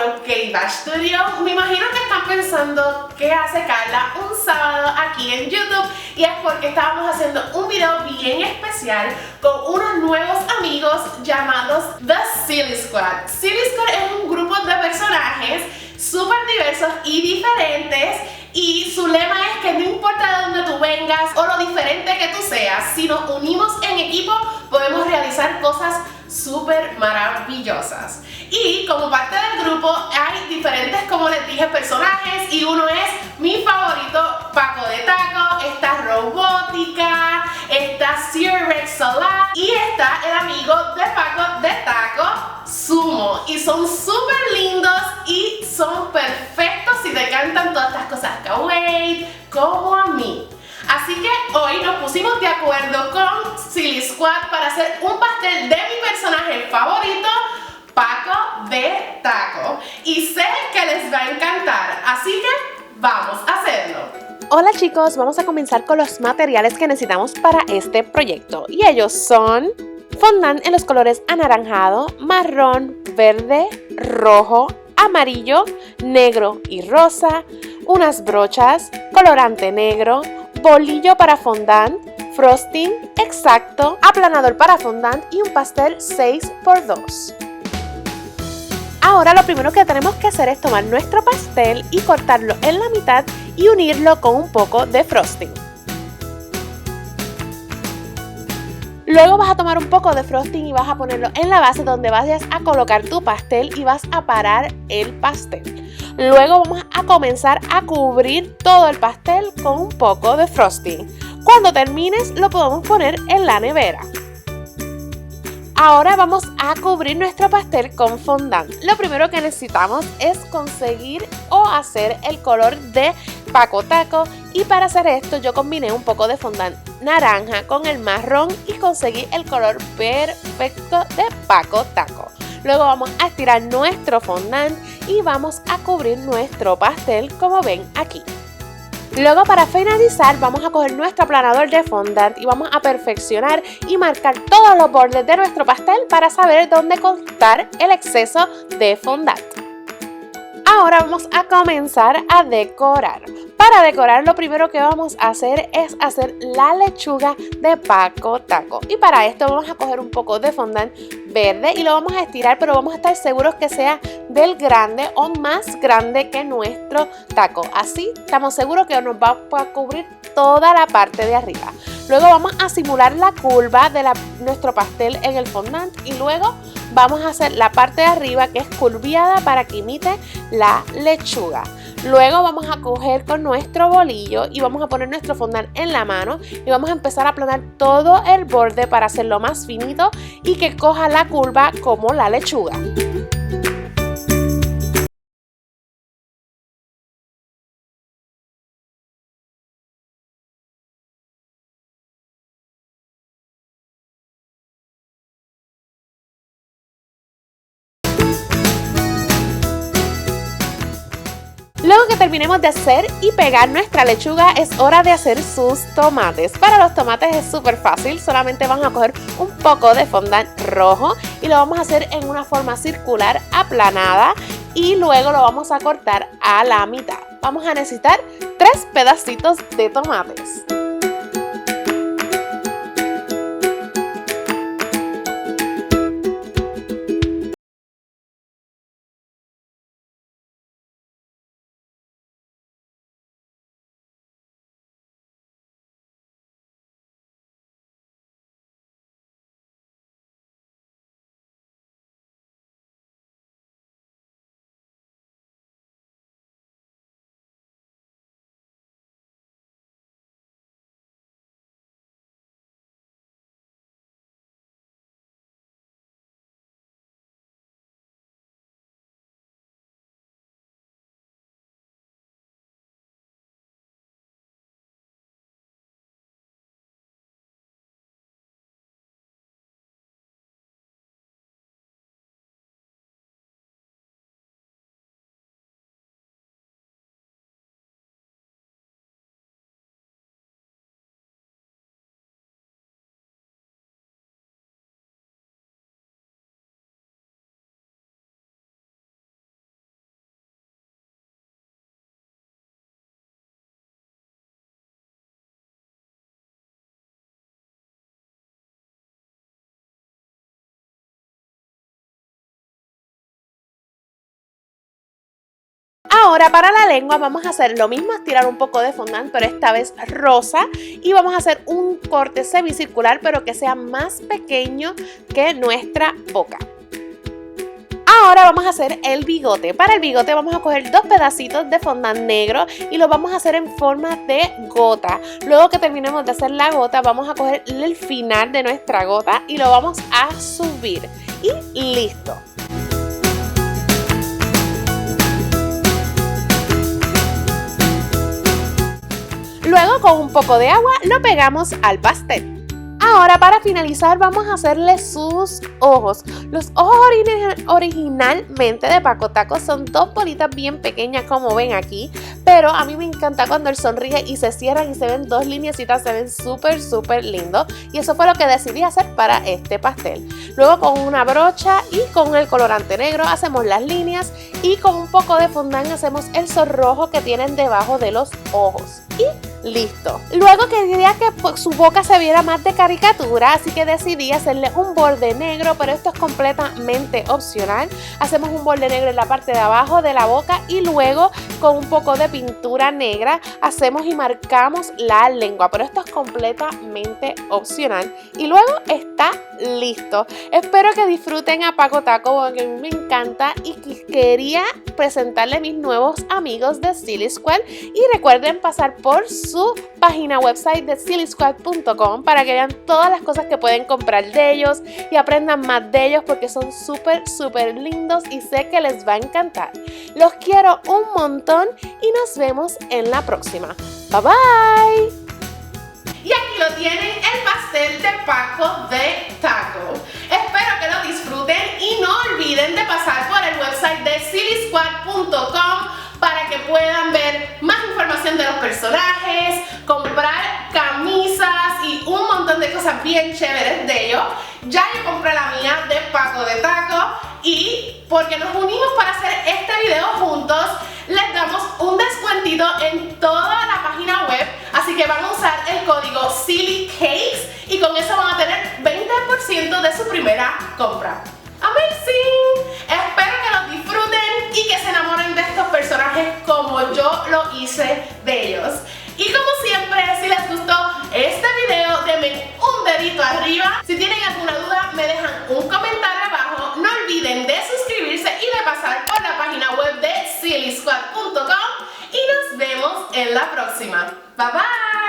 por K-Bash Studio. Me imagino que están pensando qué hace Carla un sábado aquí en YouTube, y es porque estábamos haciendo un video bien especial con unos nuevos amigos llamados The Silly Squad. Silly Squad es un grupo de personajes súper diversos y diferentes, y su lema es que no importa de dónde tú vengas o lo diferente que tú seas, si nos unimos en equipo podemos realizar cosas súper maravillosas. Y como parte del grupo hay diferentes, como les dije, personajes, y uno es mi favorito, Paco de Taco, está Robótica, está Sir Rex Salad y está el amigo de Paco de Taco, Sumo, y son súper lindos y son perfectos si te encantan todas estas cosas kawaii como a mí. Así que hoy nos pusimos de acuerdo con Silly Squad para hacer un pastel de mi personaje favorito, Paco de Taco, y sé que les va a encantar, así que vamos a hacerlo. Hola chicos, vamos a comenzar con los materiales que necesitamos para este proyecto, y ellos son fondant en los colores anaranjado, marrón, verde, rojo, amarillo, negro y rosa, unas brochas, colorante negro, bolillo para fondant, frosting exacto, aplanador para fondant y un pastel 6×2. Ahora lo primero que tenemos que hacer es tomar nuestro pastel y cortarlo en la mitad y unirlo con un poco de frosting. Luego vas a tomar un poco de frosting y vas a ponerlo en la base donde vayas a colocar tu pastel y vas a parar el pastel. Luego vamos a comenzar a cubrir todo el pastel con un poco de frosting. Cuando termines lo podemos poner en la nevera. Ahora vamos a cubrir nuestro pastel con fondant. Lo primero que necesitamos es conseguir o hacer el color de Paco Taco, y para hacer esto yo combiné un poco de fondant naranja con el marrón y conseguí el color perfecto de Paco Taco. Luego vamos a estirar nuestro fondant y vamos a cubrir nuestro pastel como ven aquí. Luego, para finalizar, vamos a coger nuestro aplanador de fondant y vamos a perfeccionar y marcar todos los bordes de nuestro pastel para saber dónde cortar el exceso de fondant. Ahora vamos a comenzar a decorar. Para decorar lo primero que vamos a hacer es hacer la lechuga de Paco Taco. Y para esto vamos a coger un poco de fondant verde y lo vamos a estirar, pero vamos a estar seguros que sea del grande o más grande que nuestro taco. Así estamos seguros que nos va a cubrir toda la parte de arriba. Luego vamos a simular la curva de nuestro pastel en el fondant y luego vamos a hacer la parte de arriba que es curviada para que imite la lechuga. Luego vamos a coger con nuestro bolillo y vamos a poner nuestro fondant en la mano y vamos a empezar a aplanar todo el borde para hacerlo más finito y que coja la curva como la lechuga. Luego que terminemos de hacer y pegar nuestra lechuga, es hora de hacer sus tomates. Para los tomates es súper fácil, solamente vamos a coger un poco de fondant rojo y lo vamos a hacer en una forma circular aplanada y luego lo vamos a cortar a la mitad. Vamos a necesitar 3 pedacitos de tomates. Ahora para la lengua vamos a hacer lo mismo, estirar un poco de fondant, pero esta vez rosa. Y vamos a hacer un corte semicircular, pero que sea más pequeño que nuestra boca. Ahora vamos a hacer el bigote. Para el bigote vamos a coger 2 pedacitos de fondant negro y lo vamos a hacer en forma de gota. Luego que terminemos de hacer la gota, vamos a coger el final de nuestra gota y lo vamos a subir. Y listo. Luego con un poco de agua lo pegamos al pastel. Ahora para finalizar vamos a hacerle sus ojos. Los ojos originalmente de Paco Taco son 2 bolitas bien pequeñas como ven aquí. Pero a mí me encanta cuando él sonríe y se cierran y se ven 2 lineecitas, se ven súper lindos. Y eso fue lo que decidí hacer para este pastel. Luego con una brocha y con el colorante negro hacemos las líneas y con un poco de fondant hacemos el sonrojo que tienen debajo de los ojos. Y listo. Luego quería que su boca se viera más de caricatura, así que decidí hacerle un borde negro, pero esto es completamente opcional. Hacemos un borde negro en la parte de abajo de la boca y luego con un poco de pintura negra hacemos y marcamos la lengua, pero esto es completamente opcional. Y luego está listo. Espero que disfruten a Paco Taco porque a mí me encanta y quería presentarle a mis nuevos amigos de Silly Squad. Y recuerden pasar por su página website de sillysquad.com para que vean todas las cosas que pueden comprar de ellos y aprendan más de ellos porque son súper lindos y sé que les va a encantar. Los quiero un montón y nos vemos en la próxima. Bye bye. Y aquí lo tienen, el pastel de Paco de Taco. Espero que lo disfruten y no olviden de pasar por el website de sillysquad.com para que puedan ver más información de los personajes, comprar camisas y un montón de cosas bien chéveres de ellos. Ya yo compré la mía de Paco de Taco y porque nos unimos para hacer este video juntos, les damos un descuentito en toda la página web, así que van a usar el código SILLYCAKES y con eso van a tener 20% de su primera compra. ¡Amazing! Espero que los disfruten y que se enamoren de estos personajes como yo lo hice de ellos. Y como siempre, si les gustó este video, denme un dedito arriba. Si tienen alguna duda, me dejan un comentario abajo. No olviden de suscribirse y de pasar por la página web de sillysquad.com y nos vemos en la próxima. Bye bye.